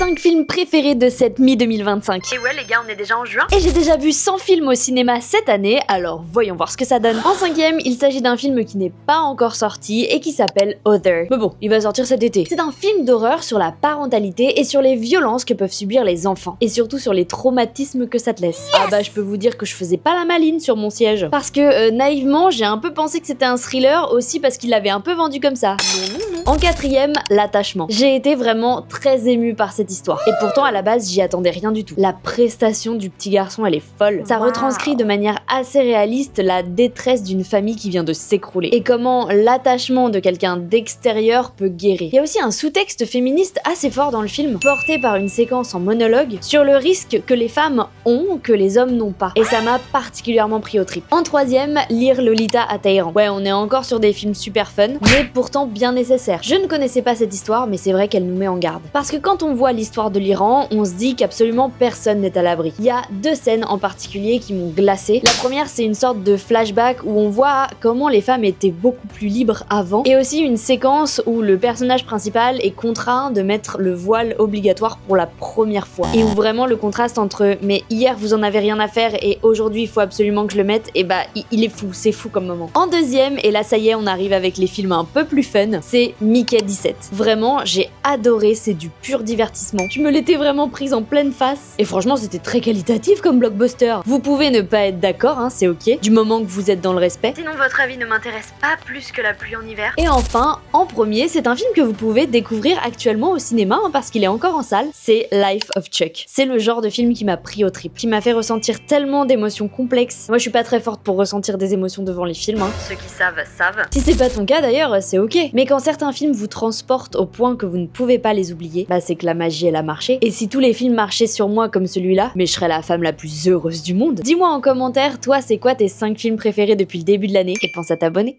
5 films préférés de cette mi-2025. Et ouais les gars, on est déjà en juin. Et j'ai déjà vu 100 films au cinéma cette année, alors voyons voir ce que ça donne. En 5ème, il s'agit d'un film qui n'est pas encore sorti et qui s'appelle Other. Mais bon, il va sortir cet été. C'est un film d'horreur sur la parentalité et sur les violences que peuvent subir les enfants. Et surtout sur les traumatismes que ça te laisse. Ah bah je peux vous dire que je faisais pas la maline sur mon siège. Parce que naïvement, j'ai un peu pensé que c'était un thriller aussi parce qu'il l'avait un peu vendu comme ça. En 4ème, l'attachement. J'ai été vraiment très émue par cette histoire. Et pourtant, à la base, j'y attendais rien du tout. La prestation du petit garçon, elle est folle. Ça retranscrit de manière assez réaliste la détresse d'une famille qui vient de s'écrouler. Et comment l'attachement de quelqu'un d'extérieur peut guérir. Il y a aussi un sous-texte féministe assez fort dans le film, porté par une séquence en monologue, sur le risque que les femmes ont, que les hommes n'ont pas. Et ça m'a particulièrement pris au trip. En 3ème, lire Lolita à Téhéran. Ouais, on est encore sur des films super fun, mais pourtant bien nécessaires. Je ne connaissais pas cette histoire, mais c'est vrai qu'elle nous met en garde. Parce que quand on voit l'histoire de l'Iran, on se dit qu'absolument personne n'est à l'abri. Il y a 2 scènes en particulier qui m'ont glacée. La première, c'est une sorte de flashback où on voit comment les femmes étaient beaucoup plus libres avant, et aussi une séquence où le personnage principal est contraint de mettre le voile obligatoire pour la première fois. Et où vraiment le contraste entre mais hier vous en avez rien à faire et aujourd'hui il faut absolument que je le mette, et bah il est fou, c'est fou comme moment. En 2ème, et là ça y est on arrive avec les films un peu plus fun, c'est Mickey 17. Vraiment j'ai adoré, c'est du pur divertissement. Je me l'étais vraiment prise en pleine face et franchement c'était très qualitatif comme blockbuster. Vous pouvez ne pas être d'accord, hein, c'est ok, du moment que vous êtes dans le respect. Sinon votre avis ne m'intéresse pas plus que la pluie en hiver. Et enfin, en premier, c'est un film que vous pouvez découvrir actuellement au cinéma, hein, parce qu'il est encore en salle, c'est Life of Chuck. C'est le genre de film qui m'a pris au trip, qui m'a fait ressentir tellement d'émotions complexes. Moi je suis pas très forte pour ressentir des émotions devant les films, hein. Ceux qui savent, savent. Si c'est pas ton cas d'ailleurs, c'est ok. Mais quand certains films vous transportent au point que vous ne pouvez pas les oublier, bah c'est que la magie elle a marché. Et si tous les films marchaient sur moi comme celui-là, mais je serais la femme la plus heureuse du monde. Dis-moi en commentaire, toi c'est quoi tes 5 films préférés depuis le début de l'année, et pense à t'abonner.